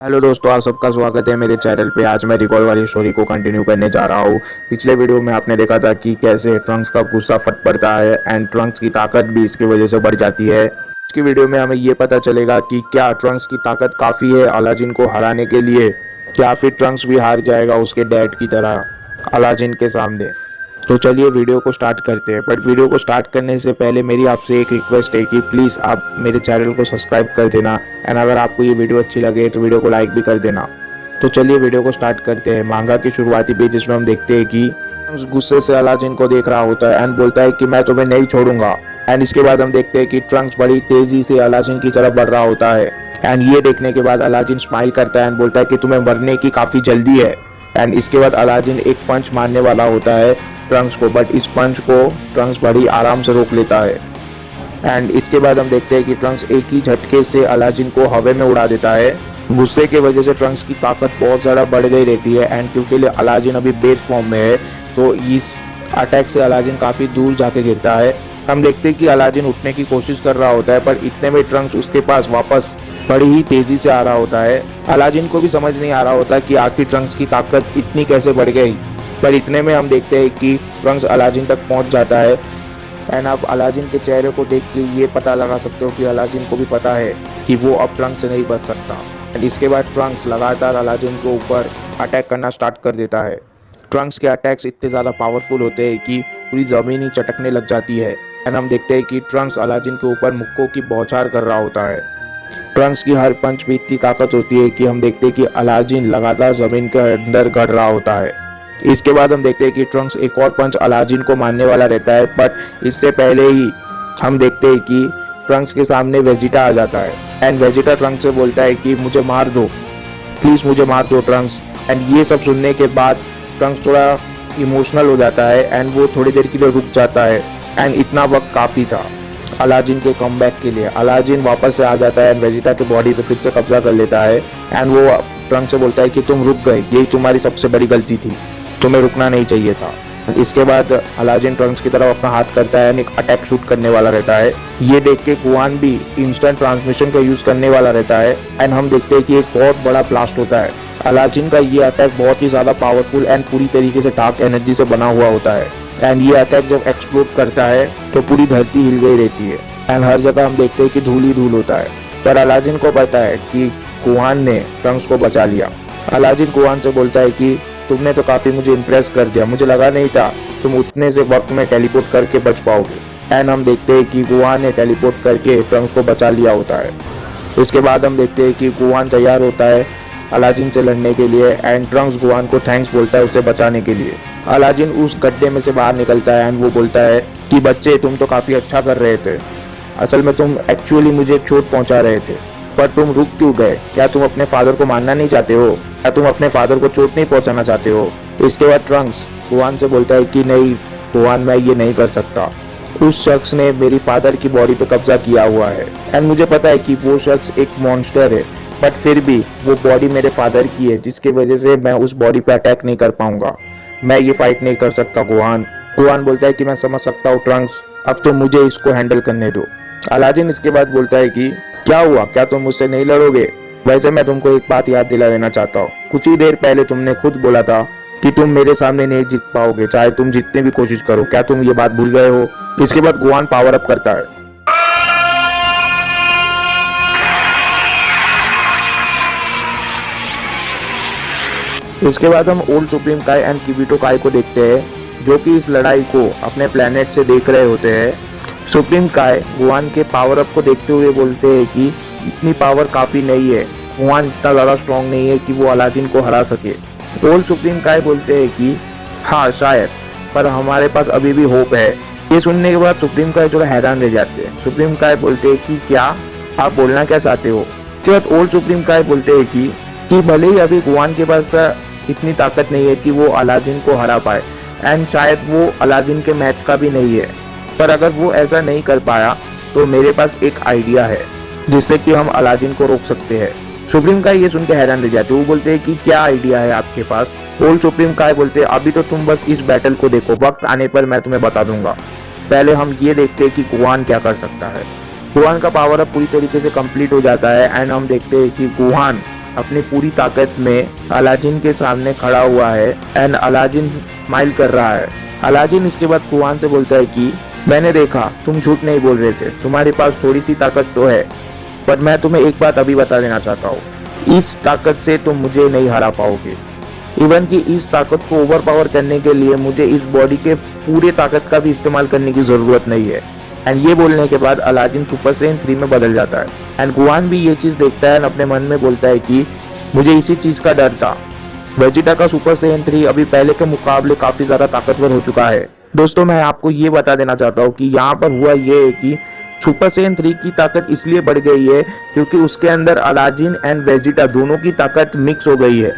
Hello दोस्तों, आप सबका स्वागत है मेरे चैनल पे। आज मैं रिकॉल वाली स्टोरी को कंटिन्यू करने जा रहा हूँ। पिछले वीडियो में आपने देखा था कि कैसे ट्रंक्स का गुस्सा फट पड़ता है एंड ट्रंक्स की ताकत भी इसकी वजह से बढ़ जाती है। आज की वीडियो में हमें ये पता चलेगा कि क्या ट्रंक्स की ताकत काफ़ी है अलाजिन को हराने के लिए, या फिर ट्रंक्स भी हार जाएगा उसके डैड की तरह अलाजिन के सामने। तो चलिए वीडियो को स्टार्ट करते हैं। बट वीडियो को स्टार्ट करने से पहले मेरी आपसे एक रिक्वेस्ट है कि प्लीज़ आप मेरे चैनल को सब्सक्राइब कर देना एंड अगर आपको ये वीडियो अच्छी लगे तो वीडियो को लाइक भी कर देना। तो चलिए वीडियो को स्टार्ट करते हैं। मांगा की शुरुआती पेज इसमें हम देखते हैं कि उस गुस्से से अलाजिन को देख रहा होता है एंड बोलता है कि मैं तुम्हें नहीं छोड़ूंगा। एंड इसके बाद हम देखते हैं कि ट्रंक्स बड़ी तेजी से अलाजिन की तरफ बढ़ रहा होता है एंड ये देखने के बाद अलाजिन स्माइल करता है एंड बोलता है कि तुम्हें मरने की काफ़ी जल्दी है। एंड इसके बाद अलाजिन एक पंच मारने वाला होता है ट्रंक्स को, बट इस पंच को ट्रंक्स बड़ी आराम से रोक लेता है। एंड इसके बाद हम देखते हैं कि ट्रंक्स एक ही झटके से अलाजिन को हवा में उड़ा देता है। गुस्से की वजह से ट्रंक्स की ताकत बहुत ज़्यादा बढ़ गई रहती है एंड क्योंकि अलाजिन अभी बेस फॉर्म में है तो इस अटैक से अलाजिन काफ़ी दूर जाके गिरता है। हम देखते हैं कि अलाजिन उठने की कोशिश कर रहा होता है पर इतने में ट्रंक्स उसके पास वापस बड़ी ही तेजी से आ रहा होता है। अलाजिन को भी समझ नहीं आ रहा होता कि आखिर ट्रंक्स की ताकत इतनी कैसे बढ़ गई, पर इतने में हम देखते हैं कि ट्रंक्स अलाजिन तक पहुंच जाता है एंड आप अलाजिन के चेहरे को देख के ये पता लगा सकते हो कि अलाजिन को भी पता है कि वो अब ट्रंक्स से नहीं बच सकता। एंड इसके बाद ट्रंक्स लगातार अलाजिन के ऊपर अटैक करना स्टार्ट कर देता है। ट्रंक्स के अटैक्स इतने ज़्यादा पावरफुल होते हैं कि पूरी ज़मीन ही चटकने लग जाती है एंड हम देखते हैं कि ट्रंक्स अलाजिन के ऊपर मुक्कों की बौछार कर रहा होता है। ट्रंक्स की हर पंच में इतनी ताकत होती है कि हम देखते हैं कि अलाजिन लगातार ज़मीन के अंदर गड़ रहा होता है। इसके बाद हम देखते हैं कि ट्रंक्स एक और पंच अलाजिन को मारने वाला रहता है, बट इससे पहले ही हम देखते हैं कि ट्रंक्स के सामने वेजिटा आ जाता है एंड वेजिटा ट्रंक्स से बोलता है कि मुझे मार दो, प्लीज़ मुझे मार दो ट्रंक्स। एंड ये सब सुनने के बाद ट्रंक्स थोड़ा इमोशनल हो जाता है एंड वो थोड़ी देर के लिए रुक जाता है एंड इतना वक्त काफ़ी था अलाजिन के कमबैक के लिए। अलाजिन वापस से आ जाता है एंड वेजिटा के बॉडी पे फिर से कब्जा कर लेता है एंड वो ट्रंक्स से बोलता है कि तुम रुक गए, यही तुम्हारी सबसे बड़ी गलती थी, तुम्हें रुकना नहीं चाहिए था। इसके बाद अलाजिन ट्रंक्स की तरफ अपना हाथ करता है एंड एक अटैक शूट करने वाला रहता है। ये देख के गुआन भी इंस्टेंट ट्रांसमिशन का यूज करने वाला रहता है एंड हम देखते हैं कि एक बहुत बड़ा ब्लास्ट होता है। अलाजिन का ये अटैक बहुत ही ज्यादा पावरफुल एंड पूरी तरीके से डार्क एनर्जी से बना हुआ होता है एंड ये अटैक जब एक्सप्लोड करता है तो पूरी धरती हिल गई रहती है एंड हर जगह हम देखते हैं कि धूल ही धूल होता है। पर अलाजिन को पता है कि गुआन ने ट्रंक्स को बचा लिया। अलाजिन गुआन से बोलता है कि तुमने तो काफ़ी मुझे इम्प्रेस कर दिया, मुझे लगा नहीं था तुम उतने से वक्त में टेलीपोर्ट करके बच पाओगे। एंड हम देखते हैं कि गुआन ने टेलीपोर्ट करके ट्रंक्स को बचा लिया होता है। इसके बाद हम देखते हैं कि गुआन तैयार होता है अलाजिन से लड़ने के लिए एंड ट्रंक्स गुआन को थैंक्स बोलता है उसे बचाने के लिए। अलाजिन उस गड्ढे में से बाहर निकलता है एंड वो बोलता है कि बच्चे तुम तो काफ़ी अच्छा कर रहे थे, असल में तुम एक्चुअली मुझे चोट पहुंचा रहे थे, पर तुम रुक क्यों गए? क्या तुम अपने फादर को मारना नहीं चाहते हो? क्या तुम अपने फादर को चोट नहीं पहुंचाना चाहते हो? इसके बाद ट्रंक्स गुआन से बोलता है कि नहीं गुआन, मैं ये नहीं कर सकता। उस शख्स ने मेरी फादर की बॉडी पे कब्जा किया हुआ है एंड मुझे पता है कि वो शख्स एक मॉन्स्टर है, बट फिर भी वो बॉडी मेरे फादर की है जिसकी वजह से मैं उस बॉडी पे अटैक नहीं कर पाऊंगा। मैं ये फाइट नहीं कर सकता गुआन। गुआन बोलता है कि मैं समझ सकता हूँ ट्रंक्स, अब तो मुझे इसको हैंडल करने दो। अलाजिन इसके बाद बोलता है कि क्या हुआ, क्या तुम मुझसे नहीं लड़ोगे? वैसे मैं तुमको एक बात याद दिला देना चाहता हूँ, कुछ ही देर पहले तुमने खुद बोला था कि तुम मेरे सामने नहीं जीत पाओगे चाहे तुम जितने भी कोशिश करो। क्या तुम ये बात भूल गए हो? इसके बाद गुआन पावर अप करता है। इसके बाद हम ओल्ड सुप्रीम काय एंड किबिटो काय को देखते हैं जो कि इस लड़ाई को अपने प्लेनेट से देख रहे होते हैं। सुप्रीम काय गुआन के पावर अप को देखते हुए बोलते हैं कि इतनी पावर काफ़ी नहीं है, गुआन इतना ज़्यादा स्ट्रॉन्ग नहीं है कि वो अलाजिन को हरा सके। ओल्ड सुप्रीम काय बोलते हैं कि हाँ शायद, पर हमारे पास अभी भी होप है। ये सुनने के बाद सुप्रीम काय थोड़ा हैरान रह जाते हैं। सुप्रीम काय बोलते हैं कि क्या आप बोलना क्या चाहते हो? उसके बाद ओल्ड सुप्रीम काय बोलते हैं कि भले ही अभी गुआन के पास इतनी ताकत नहीं है कि वो अलाजिन को हरा पाए एंड शायद वो अलाजिन के मैच का भी नहीं है, पर अगर वो ऐसा नहीं कर पाया तो मेरे पास एक आइडिया है जिससे कि हम अलाजिन को रोक सकते हैं। सुप्रीम काय ये सुन के हैरान रह जाते हैं। वो बोलते हैं कि क्या आइडिया है आपके पास? ओल्ड सुप्रीम काय बोलते हैं अभी तो तुम बस इस बैटल को देखो, वक्त आने पर मैं तुम्हें बता दूंगा। पहले हम ये देखते हैं कि गुआन क्या कर सकता है। गुआन का पावर अप पूरी तरीके से कंप्लीट हो जाता है एंड हम देखते हैं कि गुआन अपनी पूरी ताकत में अलादीन के सामने खड़ा हुआ है एंड अलादीन स्माइल कर रहा है। अलादीन इसके बाद कुआन से बोलता है कि मैंने देखा तुम झूठ नहीं बोल रहे थे, तुम्हारे पास थोड़ी सी ताकत तो है, पर मैं तुम्हें एक बात अभी बता देना चाहता हूँ, इस ताकत से तुम मुझे नहीं हरा पाओगे। इवन कि इस ताकत को ओवर पावर करने के लिए मुझे इस बॉडी के पूरे ताकत का भी इस्तेमाल करने की जरूरत नहीं है। एंड ये बोलने के बाद अलादीन सुपर सैयन 3 में बदल जाता है। एंड गुआन भी ये चीज देखता है और अपने मन में बोलता है कि मुझे इसी चीज का डर था। वेजिटा का सुपर सैयन 3 अभी पहले के मुकाबले काफी ज्यादा ताकतवर हो चुका है। दोस्तों मैं आपको ये बता देना चाहता हूँ कि यहाँ पर हुआ ये है कि सुपर सैयन 3 की ताकत इसलिए बढ़ गई है क्योंकि उसके अंदर अलादीन एंड वेजिटा दोनों की ताकत मिक्स हो गई है,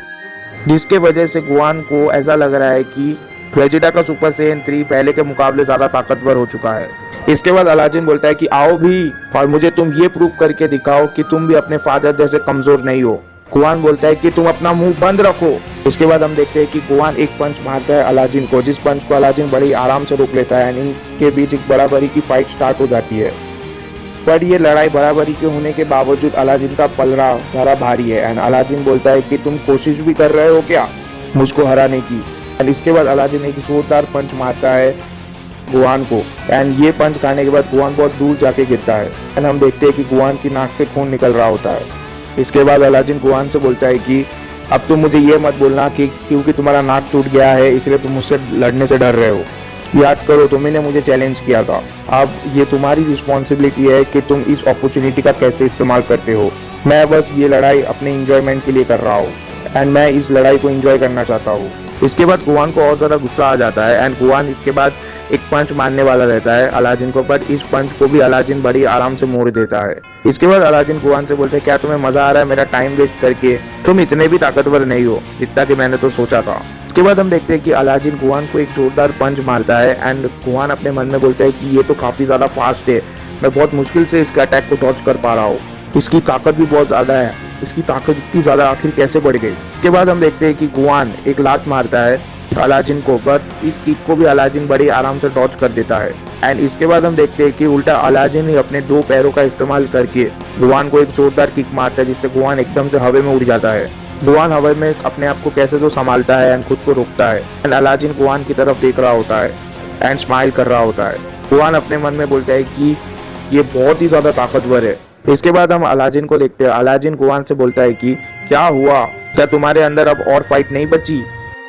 जिसके वजह से गुआन को ऐसा लग रहा है कि वेजिटा का सुपर सैयन 3 पहले के मुकाबले ज्यादा ताकतवर हो चुका है। इसके बाद अलादीन बोलता है कि आओ भी और मुझे तुम ये प्रूव करके दिखाओ कि तुम भी अपने फादर जैसे कमजोर नहीं हो। गुआन बोलता है कि तुम अपना मुंह बंद रखो। इसके बाद हम देखते हैं कि गुआन एक पंच मारता है अलादीन को, जिस पंच को अलादीन बड़ी आराम से रोक लेता है। इनके बीच एक बराबरी की फाइट स्टार्ट हो जाती है, पर ये लड़ाई बराबरी के होने के बावजूद अलादीन का पलड़ा ज़रा भारी है। एंड अलादीन बोलता है कि तुम कोशिश भी कर रहे हो क्या मुझको हराने की। एंड इसके बाद अलादीन एक जोरदार पंच मारता है गुआन को एंड ये पंच खाने के बाद गुआन बहुत दूर जाके गिरता है। एंड हम देखते हैं कि गुआन की नाक से खून निकल रहा होता है। इसके बाद अलादीन गुआन से बोलता है कि अब तुम मुझे ये मत बोलना कि क्योंकि तुम्हारा नाक टूट गया है इसलिए तुम मुझसे लड़ने से डर रहे हो। याद करो तुमने मुझे चैलेंज किया था, अब ये तुम्हारी रिस्पॉन्सिबिलिटी है कि तुम इस अपॉर्चुनिटी का कैसे इस्तेमाल करते हो। मैं बस ये लड़ाई अपने इंजॉयमेंट के लिए कर रहा हूँ एंड मैं इस लड़ाई को एंजॉय करना चाहता हूँ। इसके बाद गुआन को और ज्यादा गुस्सा आ जाता है एंड गुआन इसके बाद एक पंच मारने वाला रहता है अलादीन को, पर इस पंच को भी अलादीन बड़ी आराम से मोड़ देता है। इसके बाद अलादीन गुआन से बोलते हैं क्या तुम्हें मजा आ रहा है मेरा टाइम वेस्ट करके, तुम इतने भी ताकतवर नहीं हो जितना कि मैंने तो सोचा था। इसके बाद हम देखते हैं कि अलादीन गुआन को एक जोरदार पंच मारता है एंड गुआन अपने मन में बोलता है कि ये तो काफी ज्यादा फास्ट है, मैं बहुत मुश्किल से इसके अटैक को डॉज कर पा रहा हूँ, इसकी ताकत भी बहुत ज्यादा है, इसकी ताकत इतनी ज्यादा आखिर कैसे बढ़ गई। इसके बाद हम देखते हैं कि गुआन एक लात मारता है अलादीन को, पर इस किक को भी अलादीन बड़ी आराम से डॉज कर देता है। एंड इसके बाद हम देखते हैं कि उल्टा अलादीन ही अपने 2 पैरों का इस्तेमाल करके गुआन को एक जोरदार किक मारता है, जिससे गुआन एकदम से हवा में उड़ जाता है। गुआन हवा में अपने आप को कैसे तो संभालता है एंड खुद को रोकता है एंड अलादीन गुआन की तरफ देख रहा होता है एंड स्माइल कर रहा होता है। गुआन अपने मन में बोलता है कि ये बहुत ही ज्यादा ताकतवर है। इसके बाद हम अलादीन को देखते हैं। अलादीन गुआन से बोलता है कि क्या हुआ, क्या तुम्हारे अंदर अब और फाइट नहीं बची।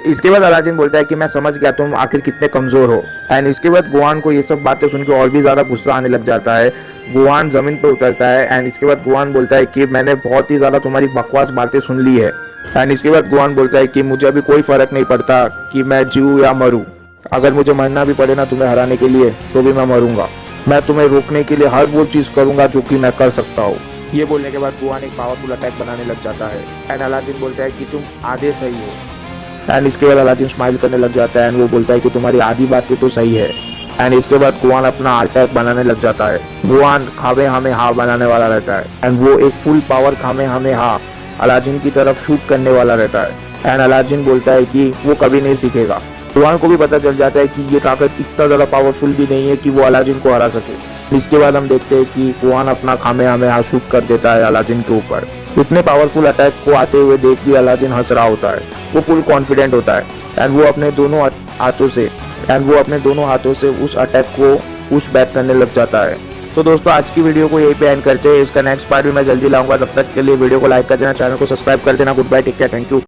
इसके बाद अलादीन बोलता है कि मैं समझ गया तुम आखिर कितने कमजोर हो। एंड इसके बाद गुआन को ये सब बातें सुनकर और भी ज्यादा गुस्सा आने लग जाता है। गुआन जमीन पर उतरता है एंड इसके बाद गुआन बोलता है कि मैंने बहुत ही ज्यादा तुम्हारी बकवास बातें सुन ली है। एंड इसके बाद गुआन बोलता है कि मुझे अभी कोई फर्क नहीं पड़ता कि मैं जीऊं या मरूं, अगर मुझे मरना भी पड़े ना तुम्हें हराने के लिए तो भी मैं मरूंगा, मैं तुम्हें रोकने के लिए हर वो चीज करूंगा जो कि मैं कर सकता हूँ। ये बोलने के बाद गुआन एक पावरफुल अटैक बनाने लग जाता है एंड अलादीन बोलता है कि तुम आधे सही हो। एंड इसके बाद अलादीन स्माइल करने लग जाता है एंड वो बोलता है कि तुम्हारी आधी बातें तो सही है। एंड इसके बाद गुआन अपना अटैक बनाने लग जाता है। गुआन खामे हमें हा बनाने वाला रहता है एंड वो एक फुल पावर खामे हमें हा अलादीन की तरफ शूट करने वाला रहता है। एंड अलादीन बोलता है कि वो कभी नहीं सीखेगा। गुआन को भी पता चल जाता है कि ये ताकत इतना ज्यादा पावरफुल भी नहीं है कि वो अलादीन को हरा सके। इसके बाद हम देखते हैं कि गुआन अपना खामे हमें हा शूट कर देता है अलादीन के ऊपर। इतने पावरफुल अटैक को आते हुए देख के अलादीन हंस रहा होता है, वो फुल कॉन्फिडेंट होता है एंड वो अपने दोनों हाथों से उस अटैक को पुश बैक करने लग जाता है। तो दोस्तों आज की वीडियो को यही पे एंड करते हैं। इसका नेक्स्ट पार्ट भी मैं जल्दी लाऊंगा, तब तक के लिए वीडियो को लाइक कर देना, चैनल को सब्सक्राइब कर देना। Goodbye, take care, thank you.